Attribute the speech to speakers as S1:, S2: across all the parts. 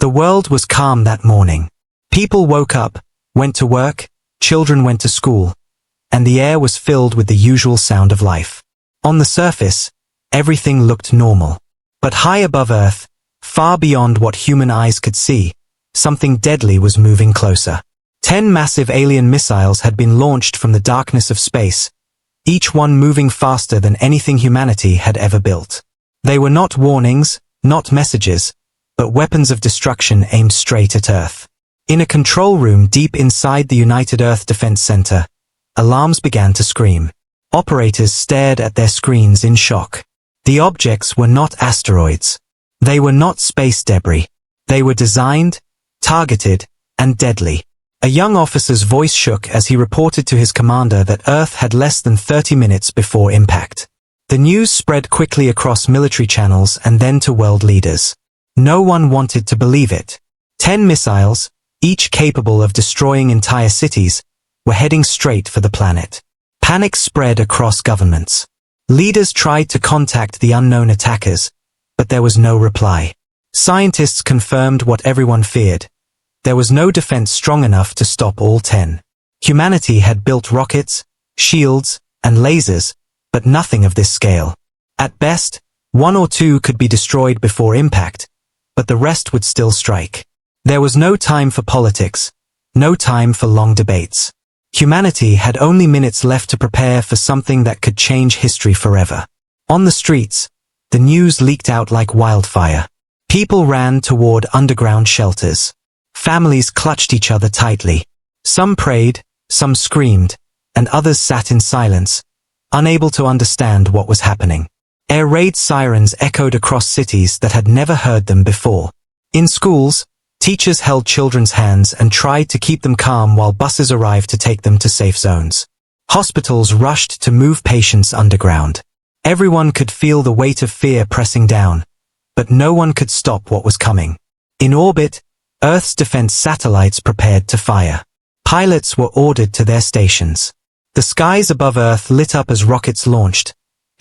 S1: The world was calm that morning. People woke up, went to work, children went to school, and the air was filled with the usual sound of life. On the surface, everything looked normal. But high above Earth, far beyond what human eyes could see, something deadly was moving closer. 10 massive alien missiles had been launched from the darkness of space, each one moving faster than anything humanity had ever built. They were not warnings, not messages, but weapons of destruction aimed straight at Earth. In a control room deep inside the United Earth Defense Center, alarms began to scream. Operators stared at their screens in shock. The objects were not asteroids. They were not space debris. They were designed, targeted, and deadly. A young officer's voice shook as he reported to his commander that Earth had less than 30 minutes before impact. The news spread quickly across military channels and then to world leaders. No one wanted to believe it. 10 missiles, each capable of destroying entire cities, were heading straight for the planet. Panic spread across governments. Leaders tried to contact the unknown attackers, but there was no reply. Scientists confirmed what everyone feared. There was no defense strong enough to stop all 10. Humanity had built rockets, shields, and lasers, but nothing of this scale. At best, 1 or 2 could be destroyed before impact, but the rest would still strike. There was no time for politics, no time for long debates. Humanity had only minutes left to prepare for something that could change history forever. On the streets, the news leaked out like wildfire. People ran toward underground shelters. Families clutched each other tightly. Some prayed, some screamed, and others sat in silence, unable to understand what was happening. Air raid sirens echoed across cities that had never heard them before. In schools, teachers held children's hands and tried to keep them calm while buses arrived to take them to safe zones. Hospitals rushed to move patients underground. Everyone could feel the weight of fear pressing down, but no one could stop what was coming. In orbit, Earth's defense satellites prepared to fire. Pilots were ordered to their stations. The skies above Earth lit up as rockets launched,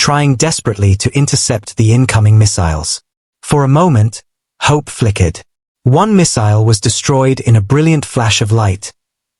S1: trying desperately to intercept the incoming missiles. For a moment, hope flickered. One missile was destroyed in a brilliant flash of light,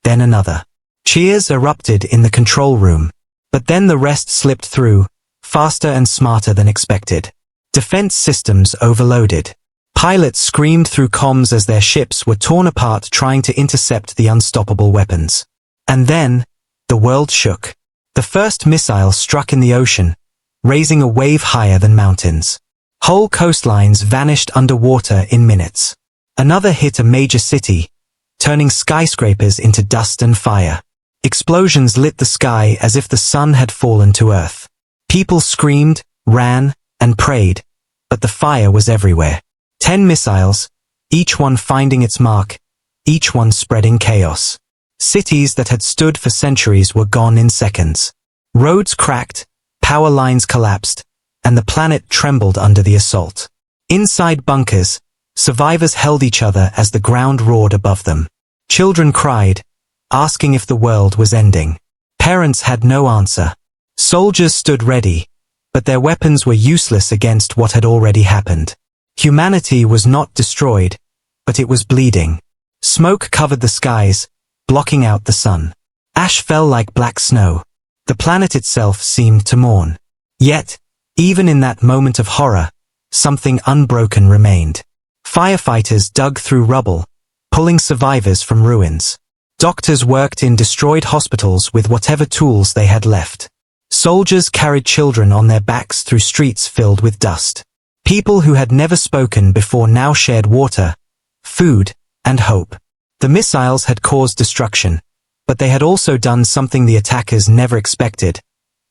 S1: then another. Cheers erupted in the control room, but then the rest slipped through, faster and smarter than expected. Defense systems overloaded. Pilots screamed through comms as their ships were torn apart trying to intercept the unstoppable weapons. And then, the world shook. The first missile struck in the ocean, raising a wave higher than mountains. Whole coastlines vanished underwater in minutes. Another hit a major city, turning skyscrapers into dust and fire. Explosions lit the sky as if the sun had fallen to Earth. People screamed, ran, and prayed, but the fire was everywhere. 10 missiles, each one finding its mark, each one spreading chaos. Cities that had stood for centuries were gone in seconds. Roads cracked, power lines collapsed, and the planet trembled under the assault. Inside bunkers, survivors held each other as the ground roared above them. Children cried, asking if the world was ending. Parents had no answer. Soldiers stood ready, but their weapons were useless against what had already happened. Humanity was not destroyed, but it was bleeding. Smoke covered the skies, blocking out the sun. Ash fell like black snow. The planet itself seemed to mourn. Yet, even in that moment of horror, something unbroken remained. Firefighters dug through rubble, pulling survivors from ruins. Doctors worked in destroyed hospitals with whatever tools they had left. Soldiers carried children on their backs through streets filled with dust. People who had never spoken before now shared water, food, and hope. The missiles had caused destruction, but they had also done something the attackers never expected.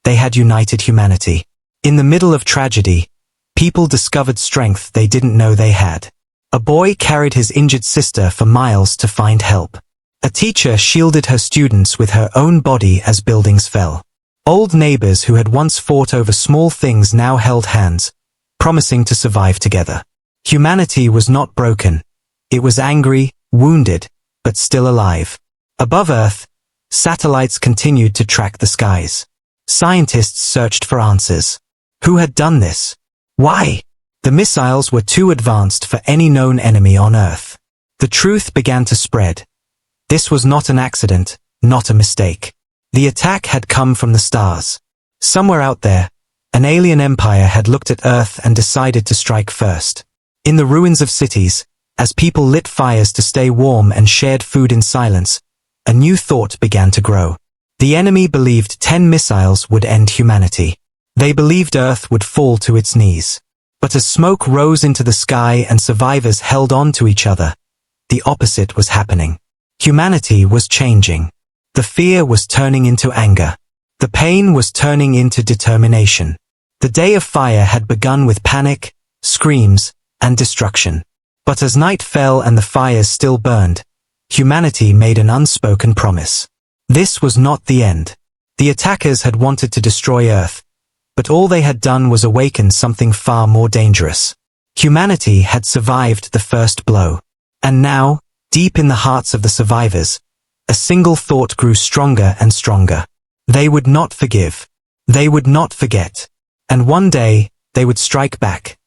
S1: They had united humanity. In the middle of tragedy, people discovered strength they didn't know they had. A boy carried his injured sister for miles to find help. A teacher shielded her students with her own body as buildings fell. Old neighbors who had once fought over small things now held hands, promising to survive together. Humanity was not broken. It was angry, wounded, but still alive. Above Earth, satellites continued to track the skies. Scientists searched for answers. Who had done this? Why? The missiles were too advanced for any known enemy on Earth. The truth began to spread. This was not an accident, not a mistake. The attack had come from the stars. Somewhere out there, an alien empire had looked at Earth and decided to strike first. In the ruins of cities, as people lit fires to stay warm and shared food in silence, a new thought began to grow. The enemy believed 10 missiles would end humanity. They believed Earth would fall to its knees. But as smoke rose into the sky and survivors held on to each other, the opposite was happening. Humanity was changing. The fear was turning into anger. The pain was turning into determination. The day of fire had begun with panic, screams, and destruction. But as night fell and the fires still burned, humanity made an unspoken promise. This was not the end. The attackers had wanted to destroy Earth, but all they had done was awaken something far more dangerous. Humanity had survived the first blow. And now, deep in the hearts of the survivors, a single thought grew stronger and stronger. They would not forgive. They would not forget. And one day, they would strike back.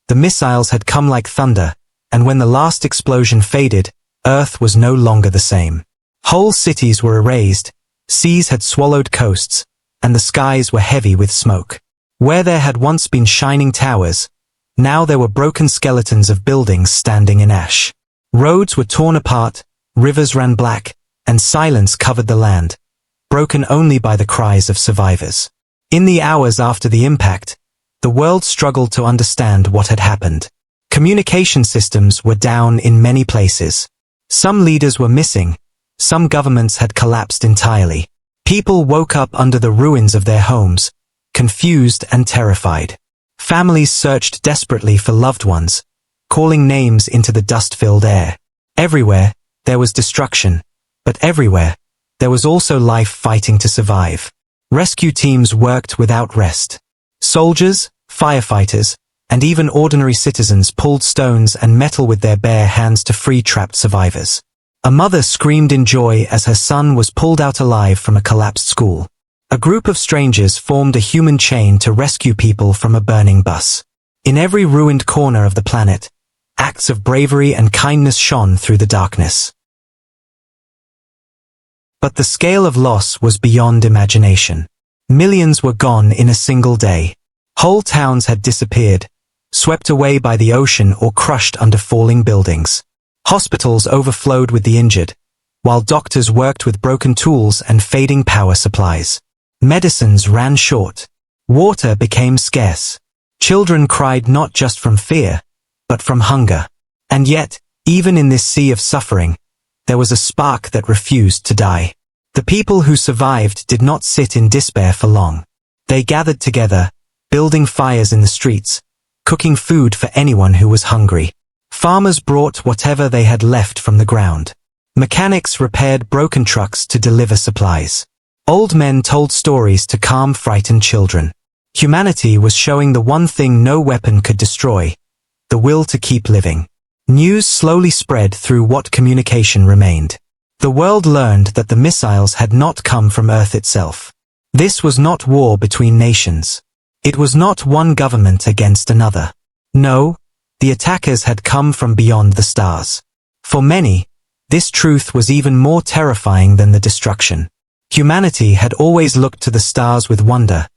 S1: The missiles had come like thunder, and when the last explosion faded, Earth was no longer the same. Whole cities were erased, seas had swallowed coasts, and the skies were heavy with smoke. Where there had once been shining towers, now there were broken skeletons of buildings standing in ash. Roads were torn apart, rivers ran black, and silence covered the land, broken only by the cries of survivors. In the hours after the impact, the world struggled to understand what had happened. Communication systems were down in many places. Some leaders were missing, some governments had collapsed entirely. People woke up under the ruins of their homes, confused and terrified. Families searched desperately for loved ones, calling names into the dust-filled air. Everywhere, there was destruction, but everywhere, there was also life fighting to survive. Rescue teams worked without rest. Soldiers, firefighters, and even ordinary citizens pulled stones and metal with their bare hands to free trapped survivors. A mother screamed in joy as her son was pulled out alive from a collapsed school. A group of strangers formed a human chain to rescue people from a burning bus. In every ruined corner of the planet, acts of bravery and kindness shone through the darkness. But the scale of loss was beyond imagination. Millions were gone in a single day. Whole towns had disappeared, swept away by the ocean or crushed under falling buildings. Hospitals overflowed with the injured, while doctors worked with broken tools and fading power supplies. Medicines ran short. Water became scarce. Children cried not just from fear, but from hunger. And yet, even in this sea of suffering, there was a spark that refused to die. The people who survived did not sit in despair for long. They gathered together, building fires in the streets, cooking food for anyone who was hungry. Farmers brought whatever they had left from the ground. Mechanics repaired broken trucks to deliver supplies. Old men told stories to calm frightened children. Humanity was showing the one thing no weapon could destroy: the will to keep living. News slowly spread through what communication remained. The world learned that the missiles had not come from Earth itself. This was not war between nations. It was not one government against another. No, the attackers had come from beyond the stars. For many, this truth was even more terrifying than the destruction. Humanity had always looked to the stars with wonder,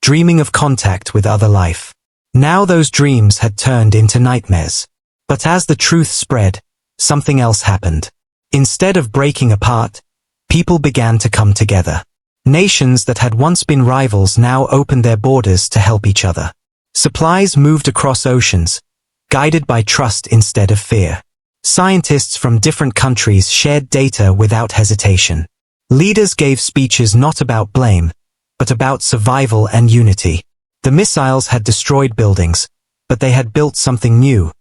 S1: dreaming of contact with other life. Now those dreams had turned into nightmares. But as the truth spread, something else happened. Instead of breaking apart, people began to come together. Nations that had once been rivals now opened their borders to help each other. Supplies moved across oceans, guided by trust instead of fear. Scientists from different countries shared data without hesitation. Leaders gave speeches not about blame, but about survival and unity. The missiles had destroyed buildings, but they had built something new,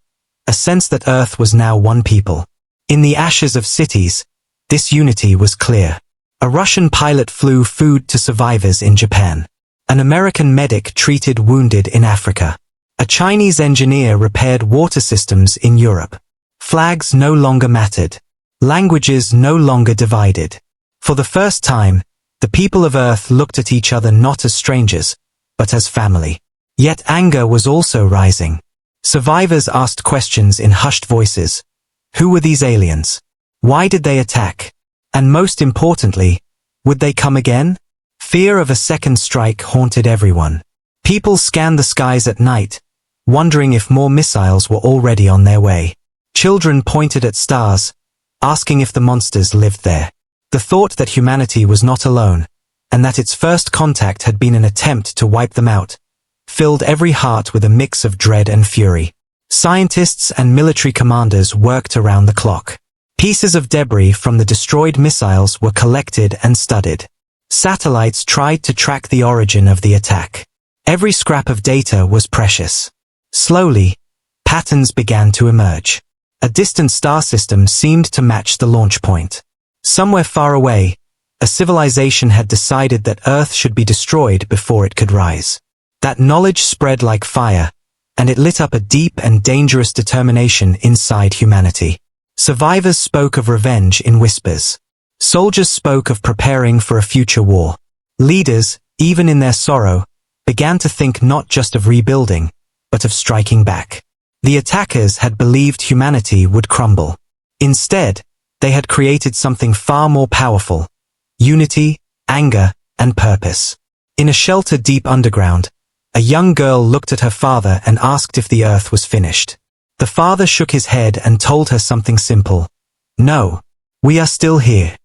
S1: a sense that Earth was now one people. In the ashes of cities, this unity was clear. A Russian pilot flew food to survivors in Japan. An American medic treated wounded in Africa. A Chinese engineer repaired water systems in Europe. Flags no longer mattered. Languages no longer divided. For the first time, the people of Earth looked at each other not as strangers, but as family. Yet anger was also rising. Survivors asked questions in hushed voices. Who were these aliens? Why did they attack? And most importantly, would they come again? Fear of a second strike haunted everyone. People scanned the skies at night, wondering if more missiles were already on their way. Children pointed at stars, asking if the monsters lived there. The thought that humanity was not alone, and that its first contact had been an attempt to wipe them out, filled every heart with a mix of dread and fury. Scientists and military commanders worked around the clock. Pieces of debris from the destroyed missiles were collected and studied. Satellites tried to track the origin of the attack. Every scrap of data was precious. Slowly, patterns began to emerge. A distant star system seemed to match the launch point. Somewhere far away, a civilization had decided that Earth should be destroyed before it could rise. That knowledge spread like fire, and it lit up a deep and dangerous determination inside humanity. Survivors spoke of revenge in whispers. Soldiers spoke of preparing for a future war. Leaders, even in their sorrow, began to think not just of rebuilding, but of striking back. The attackers had believed humanity would crumble. Instead, they had created something far more powerful: unity, anger, and purpose. In a shelter deep underground, a young girl looked at her father and asked if the Earth was finished. The father shook his head and told her something simple: "No, we are still here."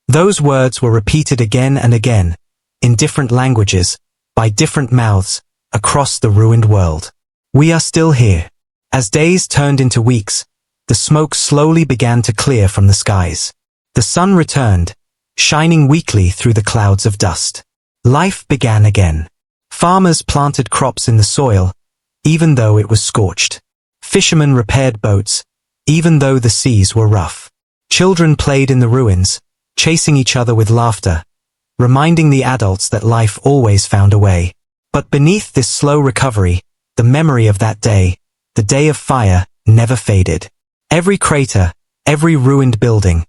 S1: Those words were repeated again and again, in different languages, by different mouths, across the ruined world. We are still here. As days turned into weeks, the smoke slowly began to clear from the skies. The sun returned, shining weakly through the clouds of dust. Life began again. Farmers planted crops in the soil, even though it was scorched. Fishermen repaired boats, even though the seas were rough. Children played in the ruins, chasing each other with laughter, reminding the adults that life always found a way. But beneath this slow recovery, the memory of that day, the day of fire, never faded. Every crater, every ruined building,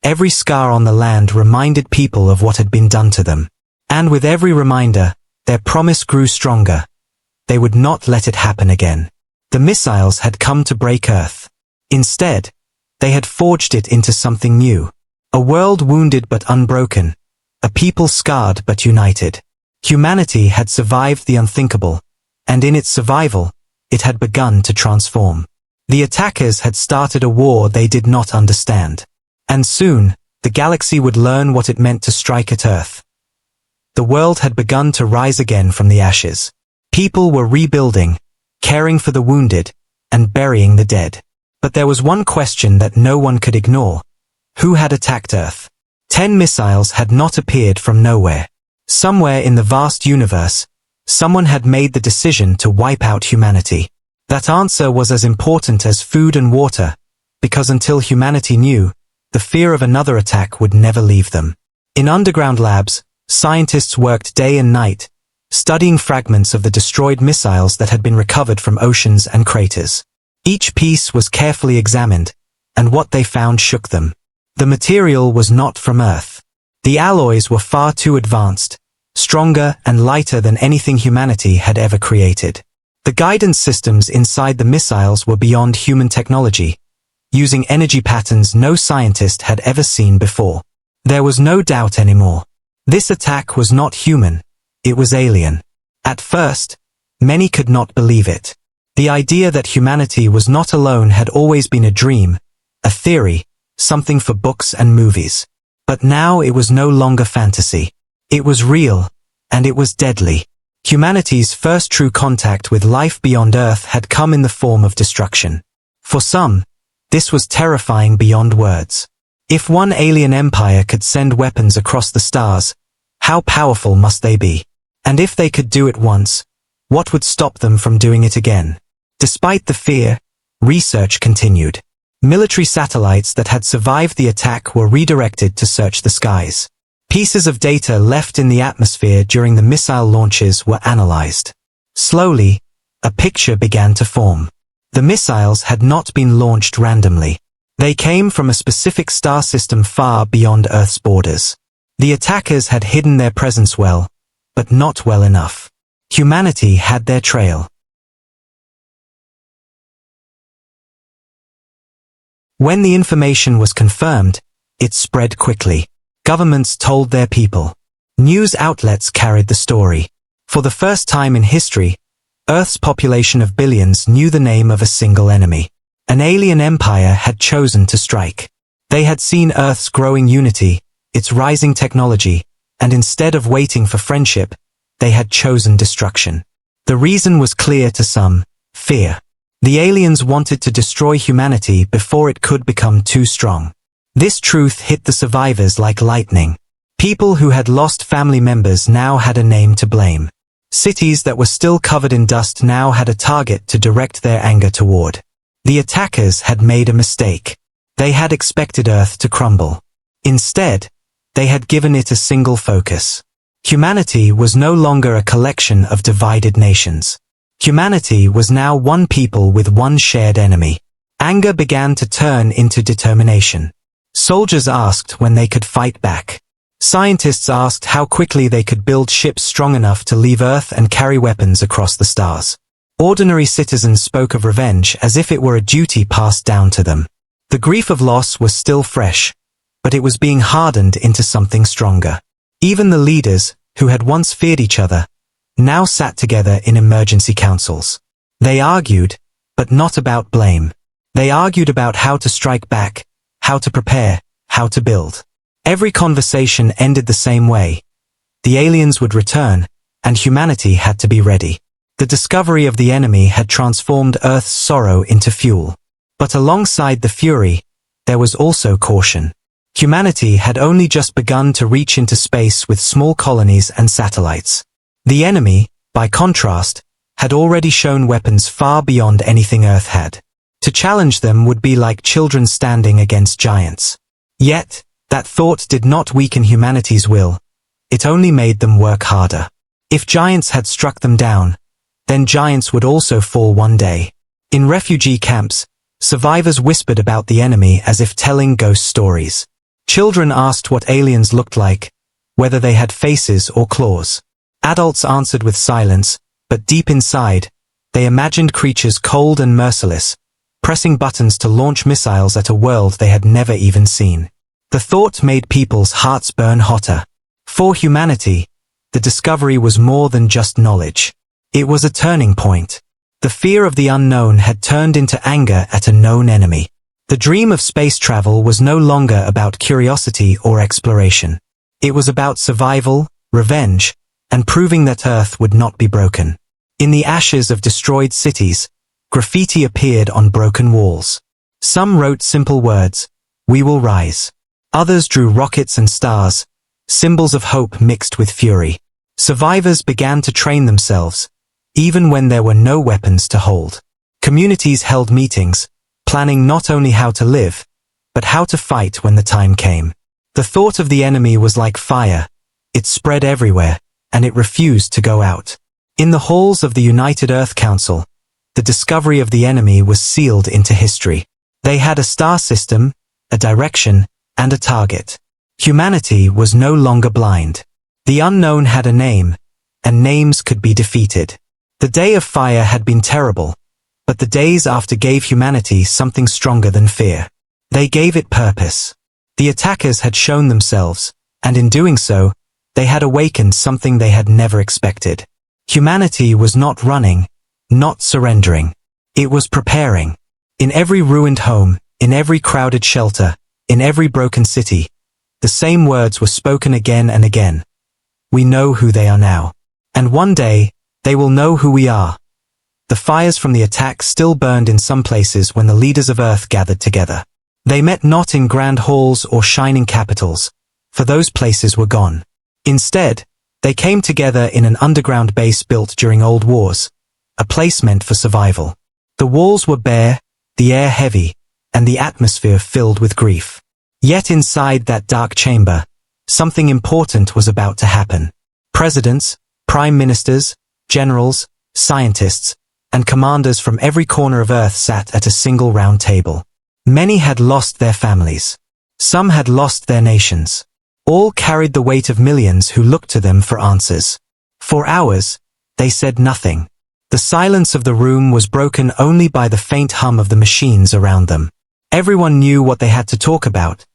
S1: every scar on the land reminded people of what had been done to them. And with every reminder, their promise grew stronger. They would not let it happen again. The missiles had come to break Earth. Instead, they had forged it into something new. A world wounded but unbroken. A people scarred but united. Humanity had survived the unthinkable, and in its survival, it had begun to transform. The attackers had started a war they did not understand. And soon, the galaxy would learn what it meant to strike at Earth. The world had begun to rise again from the ashes. People were rebuilding, caring for the wounded, and burying the dead. But there was one question that no one could ignore. Who had attacked Earth? 10 missiles had not appeared from nowhere. Somewhere in the vast universe, someone had made the decision to wipe out humanity. That answer was as important as food and water, because until humanity knew, the fear of another attack would never leave them. In underground labs, scientists worked day and night, studying fragments of the destroyed missiles that had been recovered from oceans and craters. Each piece was carefully examined, and what they found shook them. The material was not from Earth. The alloys were far too advanced, stronger and lighter than anything humanity had ever created. The guidance systems inside the missiles were beyond human technology, using energy patterns no scientist had ever seen before. There was no doubt anymore. This attack was not human, it was alien. At first, many could not believe it. The idea that humanity was not alone had always been a dream, a theory, something for books and movies. But now it was no longer fantasy. It was real, and it was deadly. Humanity's first true contact with life beyond Earth had come in the form of destruction. For some, this was terrifying beyond words. If one alien empire could send weapons across the stars, how powerful must they be? And if they could do it once, what would stop them from doing it again? Despite the fear, research continued. Military satellites that had survived the attack were redirected to search the skies. Pieces of data left in the atmosphere during the missile launches were analyzed. Slowly, a picture began to form. The missiles had not been launched randomly. They came from a specific star system far beyond Earth's borders. The attackers had hidden their presence well, but not well enough. Humanity had their trail. When the information was confirmed, it spread quickly. Governments told their people. News outlets carried the story. For the first time in history, Earth's population of billions knew the name of a single enemy. An alien empire had chosen to strike. They had seen Earth's growing unity, its rising technology, and instead of waiting for friendship, they had chosen destruction. The reason was clear to some: fear. The aliens wanted to destroy humanity before it could become too strong. This truth hit the survivors like lightning. People who had lost family members now had a name to blame. Cities that were still covered in dust now had a target to direct their anger toward. The attackers had made a mistake. They had expected Earth to crumble. Instead, they had given it a single focus. Humanity was no longer a collection of divided nations. Humanity was now one people with one shared enemy. Anger began to turn into determination. Soldiers asked when they could fight back. Scientists asked how quickly they could build ships strong enough to leave Earth and carry weapons across the stars. Ordinary citizens spoke of revenge as if it were a duty passed down to them. The grief of loss was still fresh, but it was being hardened into something stronger. Even the leaders, who had once feared each other, now sat together in emergency councils. They argued, but not about blame. They argued about how to strike back, how to prepare, how to build. Every conversation ended the same way. The aliens would return, and humanity had to be ready. The discovery of the enemy had transformed Earth's sorrow into fuel. But alongside the fury, there was also caution. Humanity had only just begun to reach into space with small colonies and satellites. The enemy, by contrast, had already shown weapons far beyond anything Earth had. To challenge them would be like children standing against giants. Yet, that thought did not weaken humanity's will. It only made them work harder. If giants had struck them down, then giants would also fall one day. In refugee camps, survivors whispered about the enemy as if telling ghost stories. Children asked what aliens looked like, whether they had faces or claws. Adults answered with silence, but deep inside, they imagined creatures cold and merciless, pressing buttons to launch missiles at a world they had never even seen. The thought made people's hearts burn hotter. For humanity, the discovery was more than just knowledge. It was a turning point. The fear of the unknown had turned into anger at a known enemy. The dream of space travel was no longer about curiosity or exploration. It was about survival, revenge, and proving that Earth would not be broken. In the ashes of destroyed cities, graffiti appeared on broken walls. Some wrote simple words: "We will rise." Others drew rockets and stars, symbols of hope mixed with fury. Survivors began to train themselves, even when there were no weapons to hold. Communities held meetings, planning not only how to live, but how to fight when the time came. The thought of the enemy was like fire. It spread everywhere, and it refused to go out. In the halls of the United Earth Council, the discovery of the enemy was sealed into history. They had a star system, a direction, and a target. Humanity was no longer blind. The unknown had a name, and names could be defeated. The Day of Fire had been terrible, but the days after gave humanity something stronger than fear. They gave it purpose. The attackers had shown themselves, and in doing so, they had awakened something they had never expected. Humanity was not running, not surrendering. It was preparing. In every ruined home, in every crowded shelter, in every broken city, the same words were spoken again and again. We know who they are now. And one day, they will know who we are. The fires from the attack still burned in some places when the leaders of Earth gathered together. They met not in grand halls or shining capitals, for those places were gone. Instead, they came together in an underground base built during old wars, a place meant for survival. The walls were bare, the air heavy, and the atmosphere filled with grief. Yet inside that dark chamber, something important was about to happen. Presidents, prime ministers, generals, scientists, and commanders from every corner of Earth sat at a single round table. Many had lost their families. Some had lost their nations. All carried the weight of millions who looked to them for answers. For hours, they said nothing. The silence of the room was broken only by the faint hum of the machines around them. Everyone knew what they had to talk about,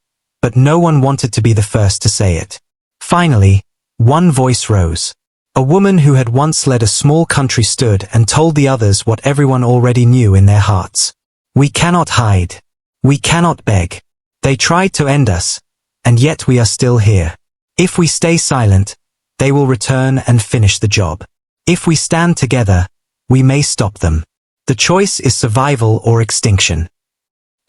S1: but no one wanted to be the first to say it. Finally, one voice rose. A woman who had once led a small country stood and told the others what everyone already knew in their hearts. We cannot hide. We cannot beg. They tried to end us, and yet we are still here. If we stay silent, they will return and finish the job. If we stand together, we may stop them. The choice is survival or extinction.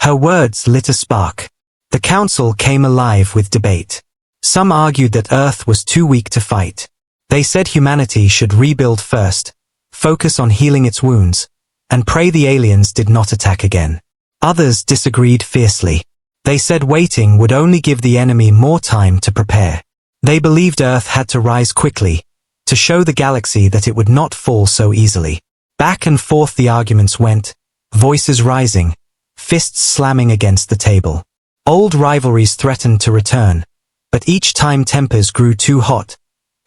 S1: Her words lit a spark. The council came alive with debate. Some argued that Earth was too weak to fight. They said humanity should rebuild first, focus on healing its wounds, and pray the aliens did not attack again. Others disagreed fiercely. They said waiting would only give the enemy more time to prepare. They believed Earth had to rise quickly, to show the galaxy that it would not fall so easily. Back and forth the arguments went, voices rising, fists slamming against the table. Old rivalries threatened to return, but each time tempers grew too hot,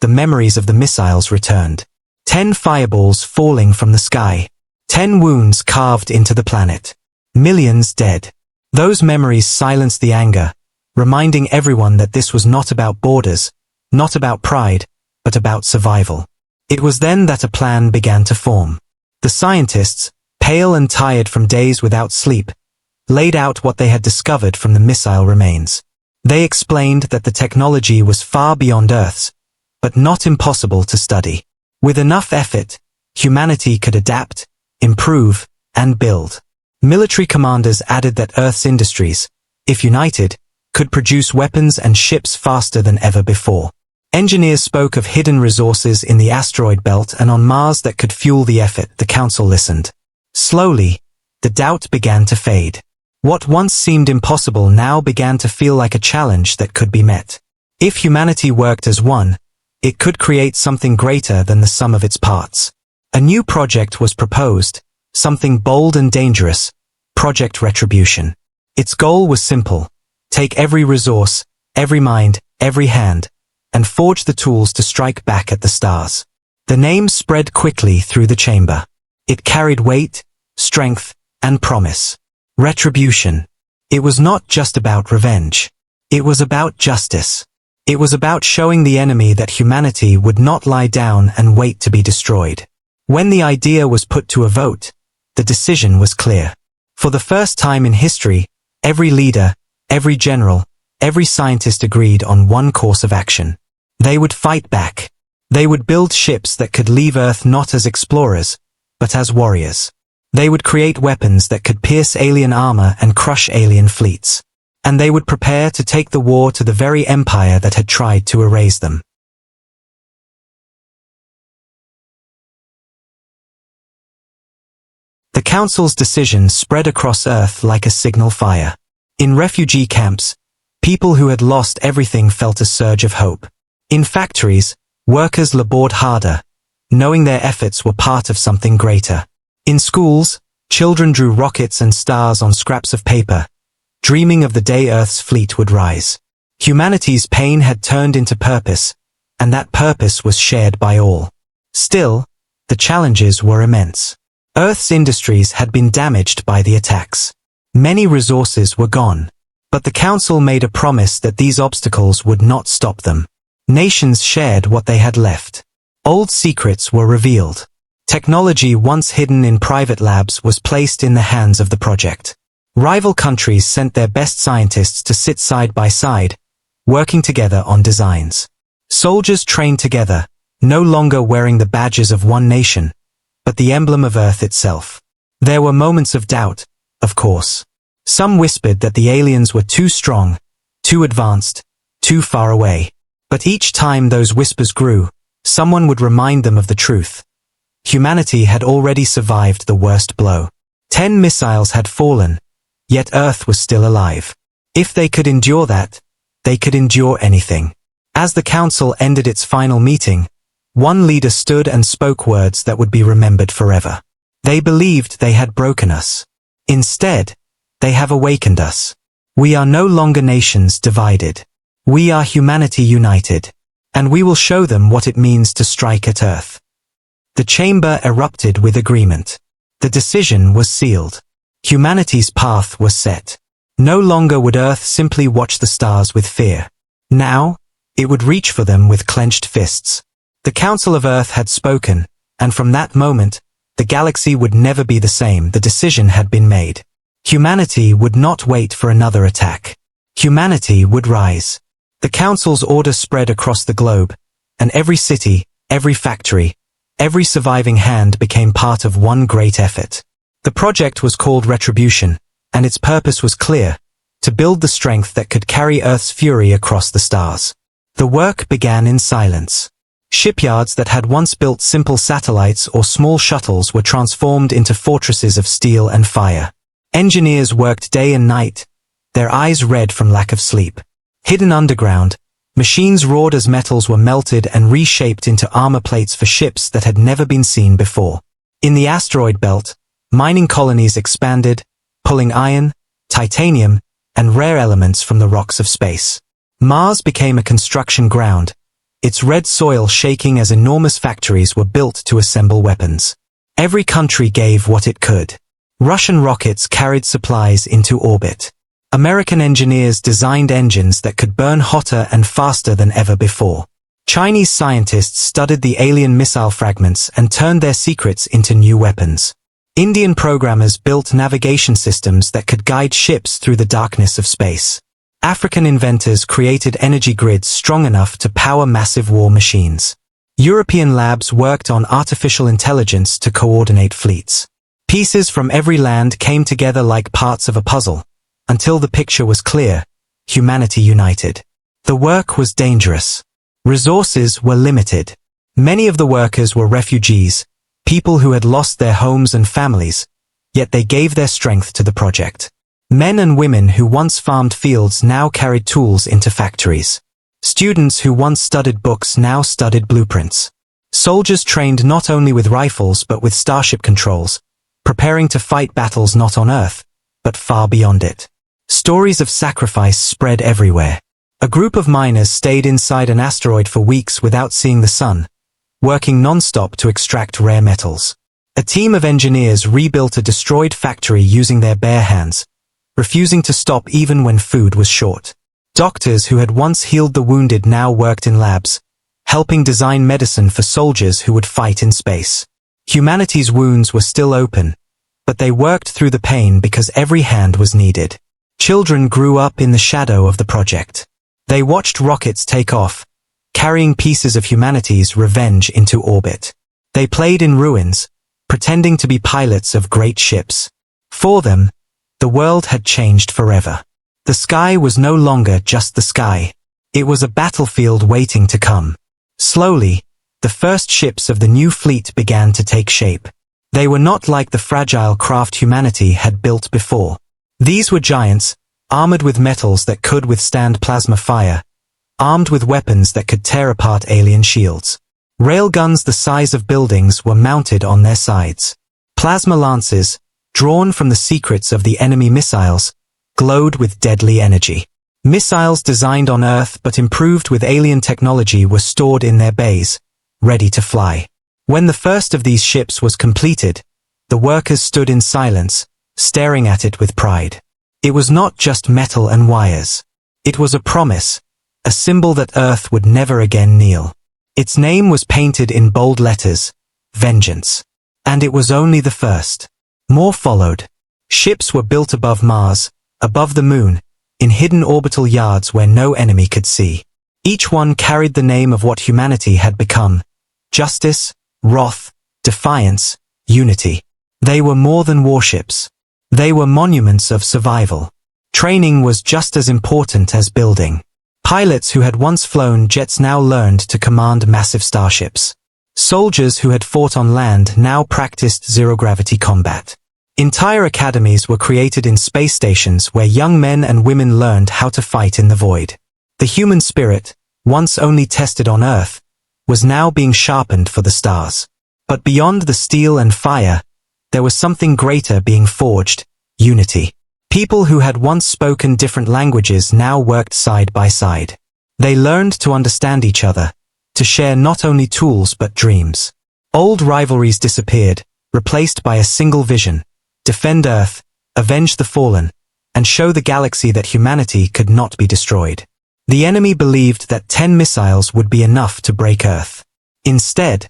S1: the memories of the missiles returned. 10 fireballs falling from the sky. 10 wounds carved into the planet. Millions dead. Those memories silenced the anger, reminding everyone that this was not about borders, not about pride, but about survival. It was then that a plan began to form. The scientists, pale and tired from days without sleep, laid out what they had discovered from the missile remains. They explained that the technology was far beyond Earth's, but not impossible to study. With enough effort, humanity could adapt, improve, and build. Military commanders added that Earth's industries, if united, could produce weapons and ships faster than ever before. Engineers spoke of hidden resources in the asteroid belt and on Mars that could fuel the effort. The council listened. Slowly, the doubt began to fade. What once seemed impossible now began to feel like a challenge that could be met. If humanity worked as one, it could create something greater than the sum of its parts. A new project was proposed, something bold and dangerous, Project Retribution. Its goal was simple: take every resource, every mind, every hand, and forge the tools to strike back at the stars. The name spread quickly through the chamber. It carried weight, strength, and promise. Retribution. It was not just about revenge. It was about justice. It was about showing the enemy that humanity would not lie down and wait to be destroyed. When the idea was put to a vote, the decision was clear. For the first time in history, every leader, every general, every scientist agreed on one course of action. They would fight back. They would build ships that could leave Earth not as explorers, but as warriors. They would create weapons that could pierce alien armor and crush alien fleets. And they would prepare to take the war to the very empire that had tried to erase them. The council's decision spread across Earth like a signal fire. In refugee camps, people who had lost everything felt a surge of hope. In factories, workers labored harder, knowing their efforts were part of something greater. In schools, children drew rockets and stars on scraps of paper, dreaming of the day Earth's fleet would rise. Humanity's pain had turned into purpose, and that purpose was shared by all. Still, the challenges were immense. Earth's industries had been damaged by the attacks. Many resources were gone, but the Council made a promise that these obstacles would not stop them. Nations shared what they had left. Old secrets were revealed. Technology once hidden in private labs was placed in the hands of the project. Rival countries sent their best scientists to sit side by side, working together on designs. Soldiers trained together, no longer wearing the badges of one nation, but the emblem of Earth itself. There were moments of doubt, of course. Some whispered that the aliens were too strong, too advanced, too far away. But each time those whispers grew, someone would remind them of the truth. Humanity had already survived the worst blow. 10 missiles had fallen, yet Earth was still alive. If they could endure that, they could endure anything. As the Council ended its final meeting, one leader stood and spoke words that would be remembered forever. They believed they had broken us. Instead, they have awakened us. We are no longer nations divided. We are humanity united, and we will show them what it means to strike at Earth. The chamber erupted with agreement. The decision was sealed. Humanity's path was set. No longer would Earth simply watch the stars with fear. Now, it would reach for them with clenched fists. The Council of Earth had spoken, and from that moment, the galaxy would never be the same. The decision had been made. Humanity would not wait for another attack. Humanity would rise. The Council's order spread across the globe, and every city, every factory, every surviving hand became part of one great effort. The project was called Retribution, and its purpose was clear: to build the strength that could carry Earth's fury across the stars. The work began in silence. Shipyards that had once built simple satellites or small shuttles were transformed into fortresses of steel and fire. Engineers worked day and night, their eyes red from lack of sleep. Hidden underground, machines roared as metals were melted and reshaped into armor plates for ships that had never been seen before. In the asteroid belt, mining colonies expanded, pulling iron, titanium, and rare elements from the rocks of space. Mars became a construction ground, its red soil shaking as enormous factories were built to assemble weapons. Every country gave what it could. Russian rockets carried supplies into orbit. American engineers designed engines that could burn hotter and faster than ever before. Chinese scientists studied the alien missile fragments and turned their secrets into new weapons. Indian programmers built navigation systems that could guide ships through the darkness of space. African inventors created energy grids strong enough to power massive war machines. European labs worked on artificial intelligence to coordinate fleets. Pieces from every land came together like parts of a puzzle. Until the picture was clear, humanity united. The work was dangerous. Resources were limited. Many of the workers were refugees, people who had lost their homes and families, yet they gave their strength to the project. Men and women who once farmed fields now carried tools into factories. Students who once studied books now studied blueprints. Soldiers trained not only with rifles but with starship controls, preparing to fight battles not on Earth, but far beyond it. Stories of sacrifice spread everywhere. A group of miners stayed inside an asteroid for weeks without seeing the sun, working non-stop to extract rare metals. A team of engineers rebuilt a destroyed factory using their bare hands, refusing to stop even when food was short. Doctors who had once healed the wounded now worked in labs, helping design medicine for soldiers who would fight in space. Humanity's wounds were still open, but they worked through the pain because every hand was needed. Children grew up in the shadow of the project. They watched rockets take off, carrying pieces of humanity's revenge into orbit. They played in ruins, pretending to be pilots of great ships. For them, the world had changed forever. The sky was no longer just the sky. It was a battlefield waiting to come. Slowly, the first ships of the new fleet began to take shape. They were not like the fragile craft humanity had built before. These were giants, armored with metals that could withstand plasma fire, armed with weapons that could tear apart alien shields. Railguns the size of buildings were mounted on their sides. Plasma lances, drawn from the secrets of the enemy missiles, glowed with deadly energy. Missiles designed on Earth but improved with alien technology were stored in their bays, ready to fly. When the first of these ships was completed, the workers stood in silence, staring at it with pride. It was not just metal and wires. It was a promise, a symbol that Earth would never again kneel. Its name was painted in bold letters, Vengeance. And it was only the first. More followed. Ships were built above Mars, above the Moon, in hidden orbital yards where no enemy could see. Each one carried the name of what humanity had become: justice, wrath, defiance, unity. They were more than warships. They were monuments of survival. Training was just as important as building. Pilots who had once flown jets now learned to command massive starships. Soldiers who had fought on land now practiced zero-gravity combat. Entire academies were created in space stations where young men and women learned how to fight in the void. The human spirit, once only tested on Earth, was now being sharpened for the stars. But beyond the steel and fire, there was something greater being forged: unity. People who had once spoken different languages now worked side by side. They learned to understand each other, to share not only tools but dreams. Old rivalries disappeared, replaced by a single vision: defend Earth, avenge the fallen, and show the galaxy that humanity could not be destroyed. The enemy believed that 10 missiles would be enough to break Earth. Instead,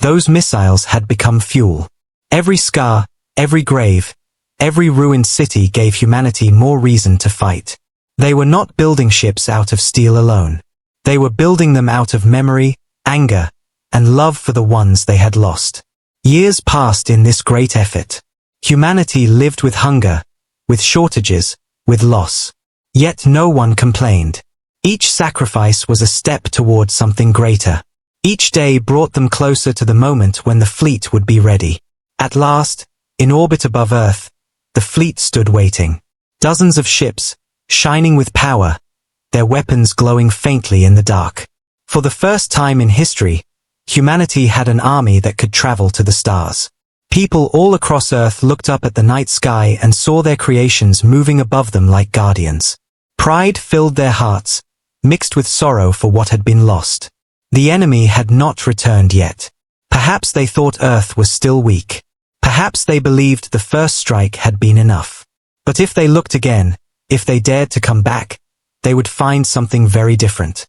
S1: those missiles had become fuel. Every scar, every grave, every ruined city gave humanity more reason to fight. They were not building ships out of steel alone. They were building them out of memory, anger, and love for the ones they had lost. Years passed in this great effort. Humanity lived with hunger, with shortages, with loss. Yet no one complained. Each sacrifice was a step toward something greater. Each day brought them closer to the moment when the fleet would be ready. At last, in orbit above Earth, the fleet stood waiting. Dozens of ships, shining with power, their weapons glowing faintly in the dark. For the first time in history, humanity had an army that could travel to the stars. People all across Earth looked up at the night sky and saw their creations moving above them like guardians. Pride filled their hearts, mixed with sorrow for what had been lost. The enemy had not returned yet. Perhaps they thought Earth was still weak. Perhaps they believed the first strike had been enough. But if they looked again, if they dared to come back, they would find something very different.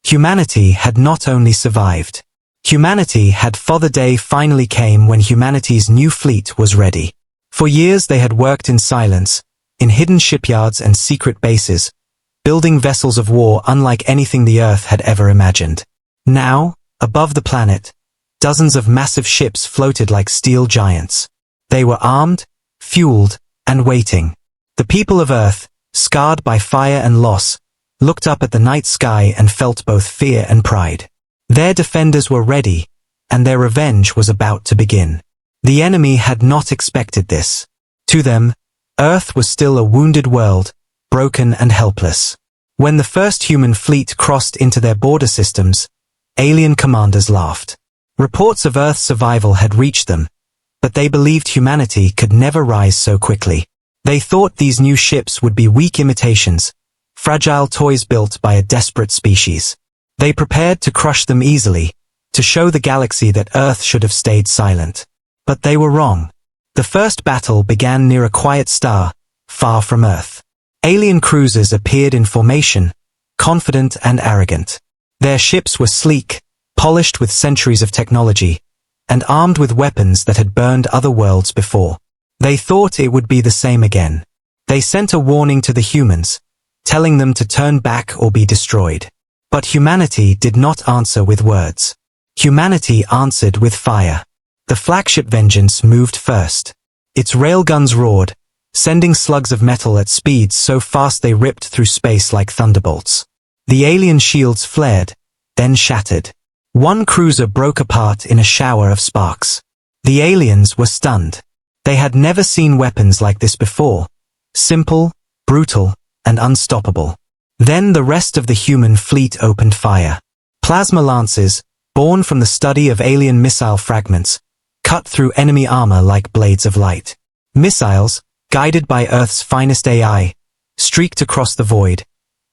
S1: Humanity had not only survived. Humanity had fought. The day finally came when humanity's new fleet was ready. For years they had worked in silence, in hidden shipyards and secret bases, building vessels of war unlike anything the Earth had ever imagined. Now, above the planet, dozens of massive ships floated like steel giants. They were armed, fueled, and waiting. The people of Earth, scarred by fire and loss, looked up at the night sky and felt both fear and pride. Their defenders were ready, and their revenge was about to begin. The enemy had not expected this. To them, Earth was still a wounded world, broken and helpless. When the first human fleet crossed into their border systems, alien commanders laughed. Reports of Earth's survival had reached them, but they believed humanity could never rise so quickly. They thought these new ships would be weak imitations, fragile toys built by a desperate species. They prepared to crush them easily, to show the galaxy that Earth should have stayed silent. But they were wrong. The first battle began near a quiet star, far from Earth. Alien cruisers appeared in formation, confident and arrogant. Their ships were sleek, polished with centuries of technology, and armed with weapons that had burned other worlds before. They thought it would be the same again. They sent a warning to the humans, telling them to turn back or be destroyed. But humanity did not answer with words. Humanity answered with fire. The flagship Vengeance moved first. Its railguns roared, sending slugs of metal at speeds so fast they ripped through space like thunderbolts. The alien shields flared, then shattered. One cruiser broke apart in a shower of sparks. The aliens were stunned. They had never seen weapons like this before. Simple, brutal, and unstoppable. Then the rest of the human fleet opened fire. Plasma lances, born from the study of alien missile fragments, cut through enemy armor like blades of light. Missiles, guided by Earth's finest AI, streaked across the void,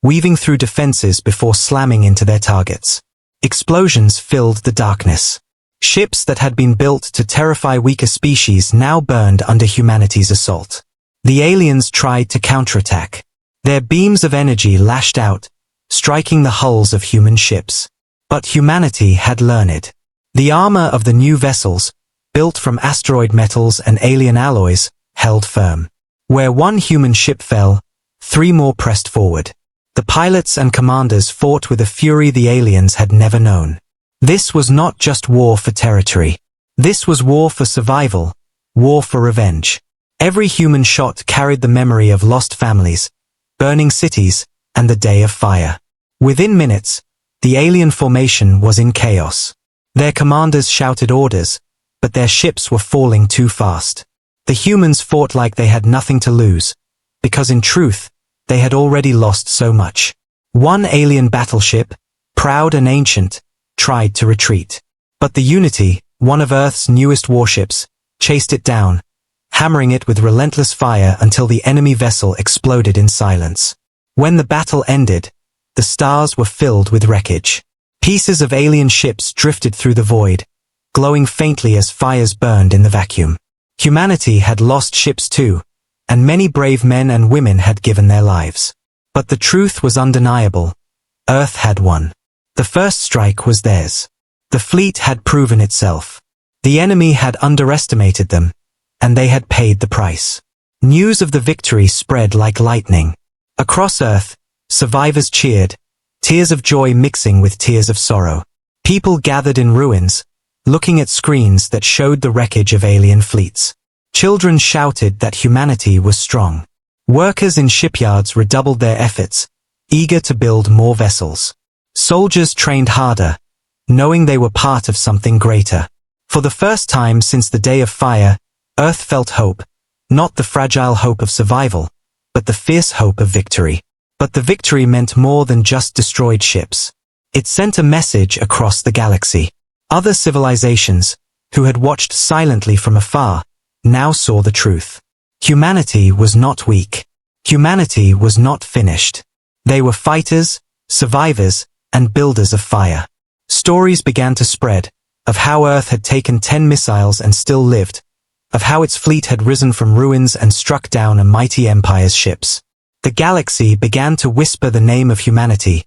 S1: weaving through defenses before slamming into their targets. Explosions filled the darkness. Ships that had been built to terrify weaker species now burned under humanity's assault. The aliens tried to counterattack. Their beams of energy lashed out, striking the hulls of human ships. But humanity had learned. The armor of the new vessels, built from asteroid metals and alien alloys, held firm. Where one human ship fell, 3 more pressed forward. The pilots and commanders fought with a fury the aliens had never known. This was not just war for territory. This was war for survival, war for revenge. Every human shot carried the memory of lost families, burning cities, and the day of fire. Within minutes, the alien formation was in chaos. Their commanders shouted orders, but their ships were falling too fast. The humans fought like they had nothing to lose, because in truth, they had already lost so much. One alien battleship, proud and ancient, tried to retreat. But the Unity, one of Earth's newest warships, chased it down, hammering it with relentless fire until the enemy vessel exploded in silence. When the battle ended, the stars were filled with wreckage. Pieces of alien ships drifted through the void, glowing faintly as fires burned in the vacuum. Humanity had lost ships too, and many brave men and women had given their lives. But the truth was undeniable. Earth had won. The first strike was theirs. The fleet had proven itself. The enemy had underestimated them, and they had paid the price. News of the victory spread like lightning. Across Earth, survivors cheered, tears of joy mixing with tears of sorrow. People gathered in ruins, looking at screens that showed the wreckage of alien fleets. Children shouted that humanity was strong. Workers in shipyards redoubled their efforts, eager to build more vessels. Soldiers trained harder, knowing they were part of something greater. For the first time since the Day of Fire, Earth felt hope, not the fragile hope of survival, but the fierce hope of victory. But the victory meant more than just destroyed ships. It sent a message across the galaxy. Other civilizations, who had watched silently from afar, now saw the truth. Humanity was not weak. Humanity was not finished. They were fighters, survivors, and builders of fire. Stories began to spread, of how Earth had taken 10 missiles and still lived, of how its fleet had risen from ruins and struck down a mighty empire's ships. The galaxy began to whisper the name of humanity,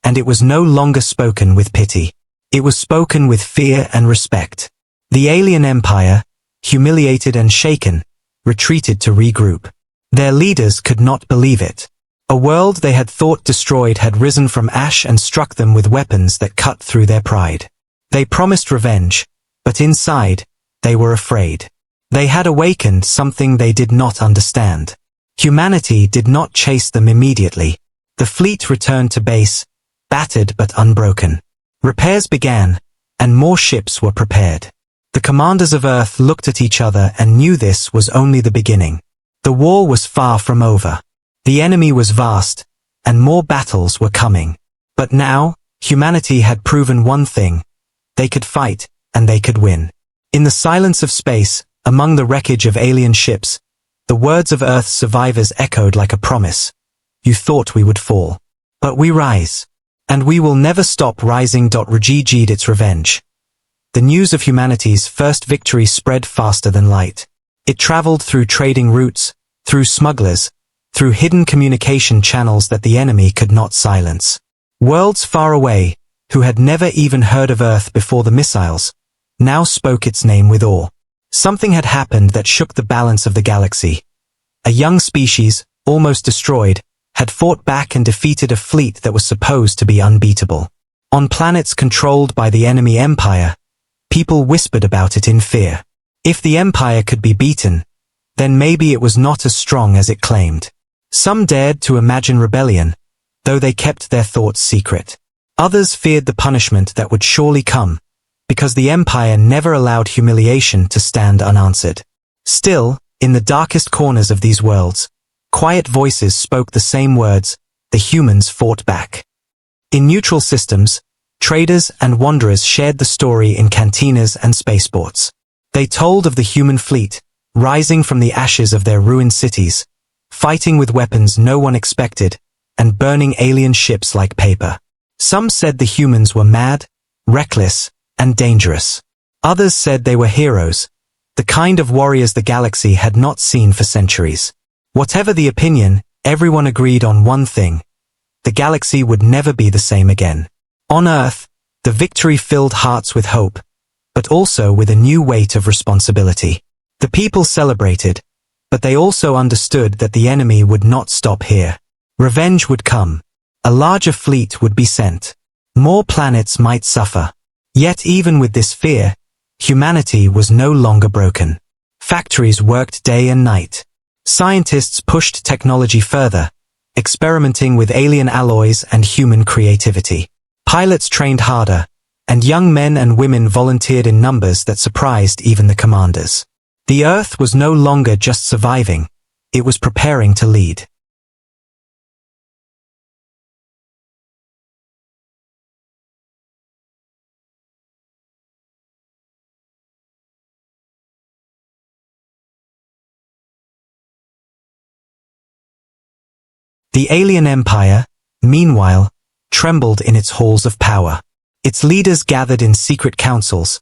S1: and it was no longer spoken with pity. It was spoken with fear and respect. The alien empire, humiliated and shaken, retreated to regroup. Their leaders could not believe it. A world they had thought destroyed had risen from ash and struck them with weapons that cut through their pride. They promised revenge, but inside, they were afraid. They had awakened something they did not understand. Humanity did not chase them immediately. The fleet returned to base, battered but unbroken. Repairs began, and more ships were prepared. The commanders of Earth looked at each other and knew this was only the beginning. The war was far from over. The enemy was vast, and more battles were coming. But now, humanity had proven one thing. They could fight, and they could win. In the silence of space, among the wreckage of alien ships, the words of Earth's survivors echoed like a promise. You thought we would fall. But we rise. And we will never stop rising. Retribution its revenge. The news of humanity's first victory spread faster than light. It traveled through trading routes, through smugglers, through hidden communication channels that the enemy could not silence. Worlds far away, who had never even heard of Earth before the missiles, now spoke its name with awe. Something had happened that shook the balance of the galaxy. A young species, almost destroyed, had fought back and defeated a fleet that was supposed to be unbeatable. On planets controlled by the enemy empire, people whispered about it in fear. If the empire could be beaten, then maybe it was not as strong as it claimed. Some dared to imagine rebellion, though they kept their thoughts secret. Others feared the punishment that would surely come, because the empire never allowed humiliation to stand unanswered. Still, in the darkest corners of these worlds, quiet voices spoke the same words. The humans fought back. In neutral systems, traders and wanderers shared the story in cantinas and spaceports. They told of the human fleet, rising from the ashes of their ruined cities, fighting with weapons no one expected, and burning alien ships like paper. Some said the humans were mad, reckless, and dangerous. Others said they were heroes, the kind of warriors the galaxy had not seen for centuries. Whatever the opinion, everyone agreed on one thing. The galaxy would never be the same again. On Earth, the victory filled hearts with hope, but also with a new weight of responsibility. The people celebrated, but they also understood that the enemy would not stop here. Revenge would come. A larger fleet would be sent. More planets might suffer. Yet even with this fear, humanity was no longer broken. Factories worked day and night. Scientists pushed technology further, experimenting with alien alloys and human creativity. Pilots trained harder, and young men and women volunteered in numbers that surprised even the commanders. The Earth was no longer just surviving, it was preparing to lead. The alien empire, meanwhile, trembled in its halls of power. Its leaders gathered in secret councils,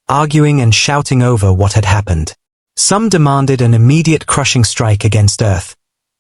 S1: arguing and shouting over what had happened. Some demanded an immediate crushing strike against Earth,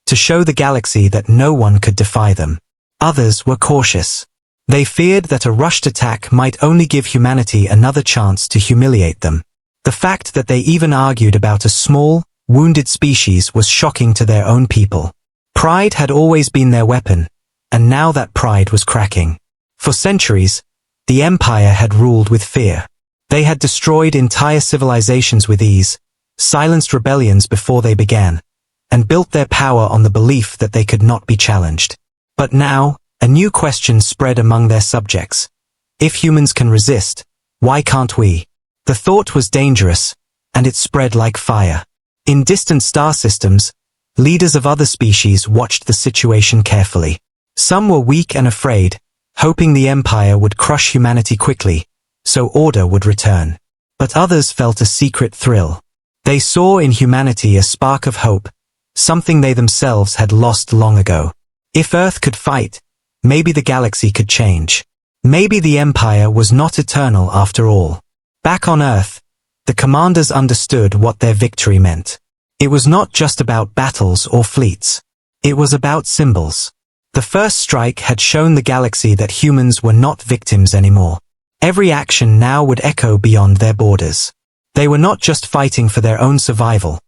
S1: to show the galaxy that no one could defy them. Others were cautious. They feared that a rushed attack might only give humanity another chance to humiliate them. The fact that they even argued about a small, wounded species was shocking to their own people. Pride had always been their weapon, and now that pride was cracking. For centuries, the Empire had ruled with fear. They had destroyed entire civilizations with ease, silenced rebellions before they began, and built their power on the belief that they could not be challenged. But now, a new question spread among their subjects. If humans can resist, why can't we? The thought was dangerous, and it spread like fire. In distant star systems, leaders of other species watched the situation carefully. Some were weak and afraid, hoping the Empire would crush humanity quickly, so order would return. But others felt a secret thrill. They saw in humanity a spark of hope, something they themselves had lost long ago. If Earth could fight, maybe the galaxy could change. Maybe the Empire was not eternal after all. Back on Earth, the commanders understood what their victory meant. It was not just about battles or fleets. It was about symbols. The first strike had shown the galaxy that humans were not victims anymore. Every action now would echo beyond their borders. They were not just fighting for their own survival.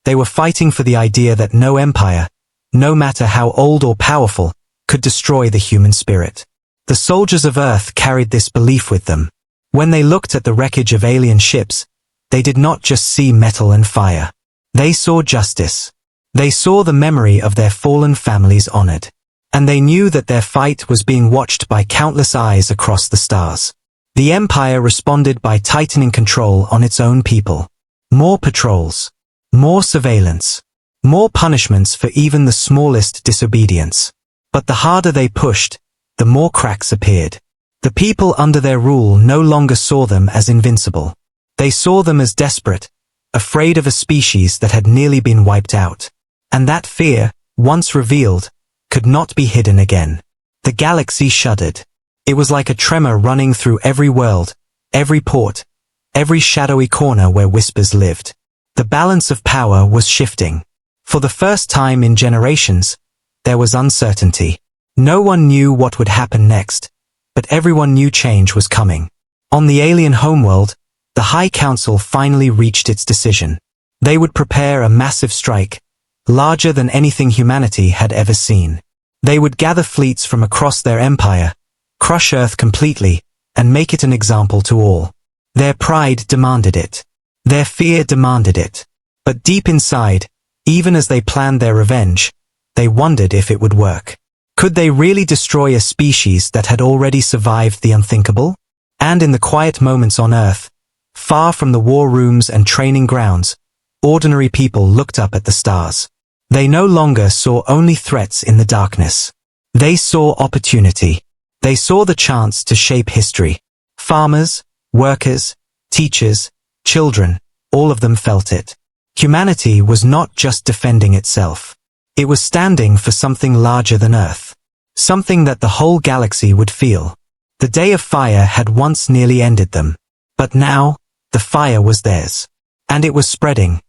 S1: They were fighting for the idea that no empire, no matter how old or powerful, could destroy the human spirit. The soldiers of Earth carried this belief with them. When they looked at the wreckage of alien ships, they did not just see metal and fire. They saw justice. They saw the memory of their fallen families honored. And they knew that their fight was being watched by countless eyes across the stars. The Empire responded by tightening control on its own people. More patrols. More surveillance. More punishments for even the smallest disobedience. But the harder they pushed, the more cracks appeared. The people under their rule no longer saw them as invincible. They saw them as desperate, afraid of a species that had nearly been wiped out. And that fear, once revealed, could not be hidden again. The galaxy shuddered. It was like a tremor running through every world, every port, every shadowy corner where whispers lived. The balance of power was shifting. For the first time in generations, there was uncertainty. No one knew what would happen next, but everyone knew change was coming. On the alien homeworld, the High Council finally reached its decision. They would prepare a massive strike, larger than anything humanity had ever seen. They would gather fleets from across their empire, crush Earth completely, and make it an example to all. Their pride demanded it. Their fear demanded it. But deep inside, even as they planned their revenge, they wondered if it would work. Could they really destroy a species that had already survived the unthinkable? And in the quiet moments on Earth, far from the war rooms and training grounds, ordinary people looked up at the stars. They no longer saw only threats in the darkness. They saw opportunity. They saw the chance to shape history. Farmers, workers, teachers, children, all of them felt it. Humanity was not just defending itself. It was standing for something larger than Earth. Something that the whole galaxy would feel. The day of fire had once nearly ended them. But now, the fire was theirs. And it was spreading.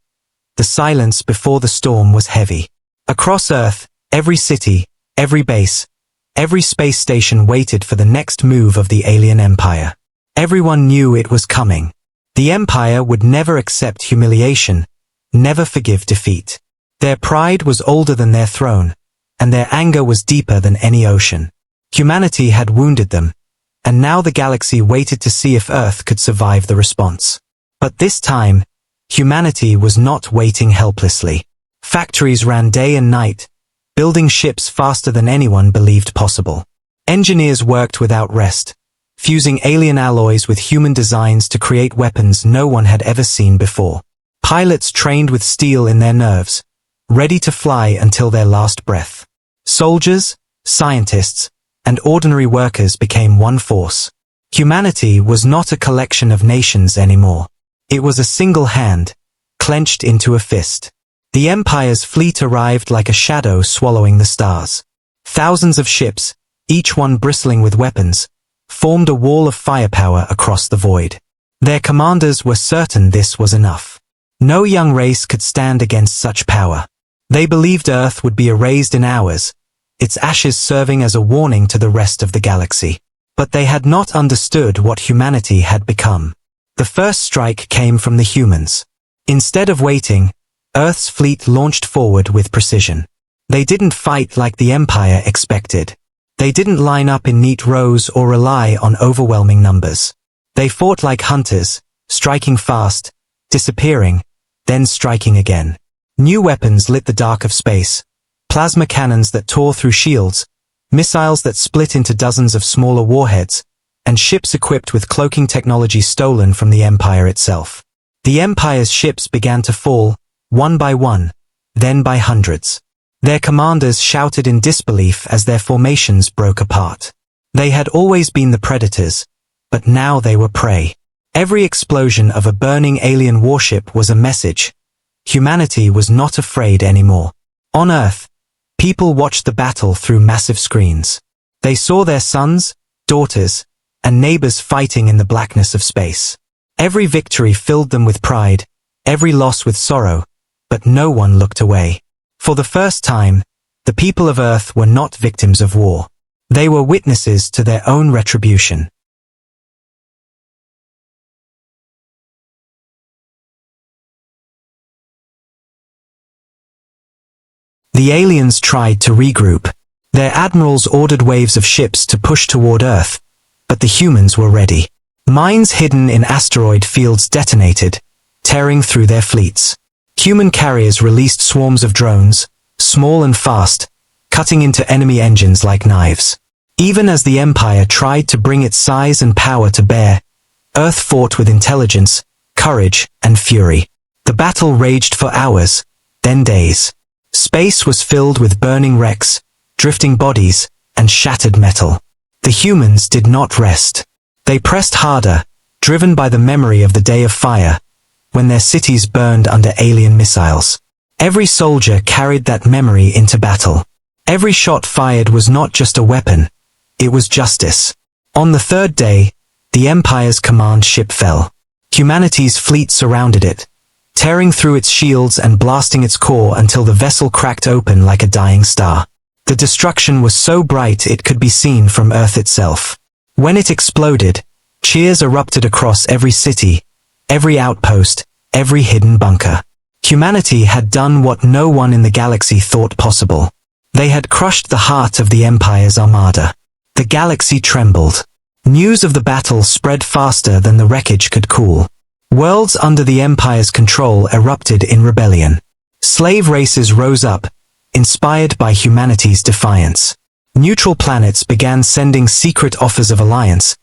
S1: The silence before the storm was heavy. Across Earth, every city, every base, every space station waited for the next move of the alien empire. Everyone knew it was coming. The empire would never accept humiliation, never forgive defeat. Their pride was older than their throne, and their anger was deeper than any ocean. Humanity had wounded them, and now the galaxy waited to see if Earth could survive the response. But this time, humanity was not waiting helplessly. Factories ran day and night, building ships faster than anyone believed possible. Engineers worked without rest, fusing alien alloys with human designs to create weapons no one had ever seen before. Pilots trained with steel in their nerves, ready to fly until their last breath. Soldiers, scientists, and ordinary workers became one force. Humanity was not a collection of nations anymore. It was a single hand, clenched into a fist. The Empire's fleet arrived like a shadow swallowing the stars. Thousands of ships, each one bristling with weapons, formed a wall of firepower across the void. Their commanders were certain this was enough. No young race could stand against such power. They believed Earth would be erased in hours, its ashes serving as a warning to the rest of the galaxy. But they had not understood what humanity had become. The first strike came from the humans. Instead of waiting, Earth's fleet launched forward with precision. They didn't fight like the Empire expected. They didn't line up in neat rows or rely on overwhelming numbers. They fought like hunters, striking fast, disappearing, then striking again. New weapons lit the dark of space, plasma cannons that tore through shields, missiles that split into dozens of smaller warheads, and ships equipped with cloaking technology stolen from the Empire itself. The Empire's ships began to fall, one by one, then by hundreds. Their commanders shouted in disbelief as their formations broke apart. They had always been the predators, but now they were prey. Every explosion of a burning alien warship was a message. Humanity was not afraid anymore. On Earth, people watched the battle through massive screens. They saw their sons, daughters, and neighbors fighting in the blackness of space. Every victory filled them with pride, every loss with sorrow, but no one looked away. For the first time, the people of Earth were not victims of war. They were witnesses to their own retribution. The aliens tried to regroup. Their admirals ordered waves of ships to push toward Earth, but the humans were ready. Mines hidden in asteroid fields detonated, tearing through their fleets. Human carriers released swarms of drones, small and fast, cutting into enemy engines like knives. Even as the Empire tried to bring its size and power to bear, Earth fought with intelligence, courage, and fury. The battle raged for hours, then days. Space was filled with burning wrecks, drifting bodies, and shattered metal. The humans did not rest. They pressed harder, driven by the memory of the Day of Fire, when their cities burned under alien missiles. Every soldier carried that memory into battle. Every shot fired was not just a weapon, it was justice. On the third day, the Empire's command ship fell. Humanity's fleet surrounded it, tearing through its shields and blasting its core until the vessel cracked open like a dying star. The destruction was so bright it could be seen from Earth itself. When it exploded, cheers erupted across every city, every outpost, every hidden bunker. Humanity had done what no one in the galaxy thought possible. They had crushed the heart of the Empire's armada. The galaxy trembled. News of the battle spread faster than the wreckage could cool. Worlds under the Empire's control erupted in rebellion. Slave races rose up, inspired by humanity's defiance. Neutral planets began sending secret offers of alliance,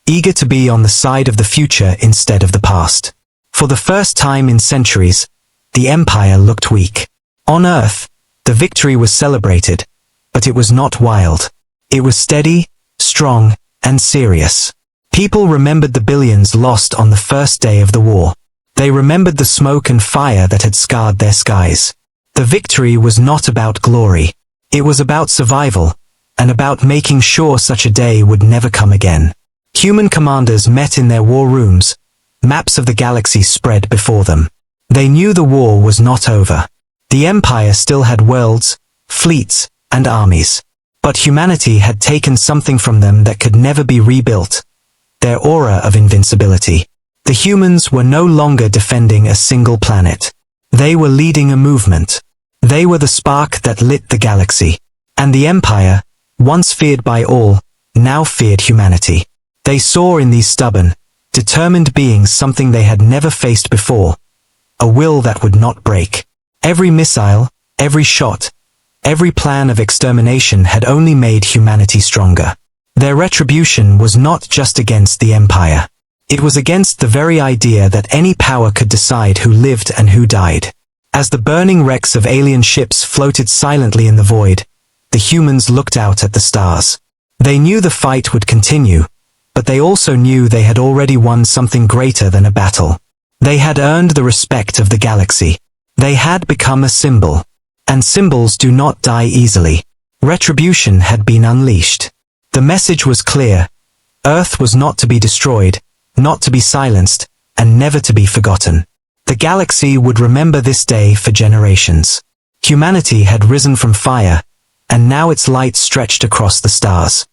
S1: eager to be on the side of the future instead of the past. For the first time in centuries, the Empire looked weak. On Earth, the victory was celebrated, but it was not wild. It was steady, strong, and serious. People remembered the billions lost on the first day of the war. They remembered the smoke and fire that had scarred their skies. The victory was not about glory. It was about survival, and about making sure such a day would never come again. Human commanders met in their war rooms. Maps of the galaxy spread before them. They knew the war was not over. The Empire still had worlds, fleets, and armies. But humanity had taken something from them that could never be rebuilt: their aura of invincibility. The humans were no longer defending a single planet. They were leading a movement. They were the spark that lit the galaxy. And the Empire, once feared by all, now feared humanity. They saw in these stubborn, determined beings something they had never faced before: a will that would not break. Every missile, every shot, every plan of extermination had only made humanity stronger. Their retribution was not just against the Empire. It was against the very idea that any power could decide who lived and who died. As the burning wrecks of alien ships floated silently in the void, the humans looked out at the stars. They knew the fight would continue, but they also knew they had already won something greater than a battle. They had earned the respect of the galaxy. They had become a symbol. And symbols do not die easily. Retribution had been unleashed. The message was clear. Earth was not to be destroyed, not to be silenced, and never to be forgotten. The galaxy would remember this day for generations. Humanity had risen from fire, and now its light stretched across the stars.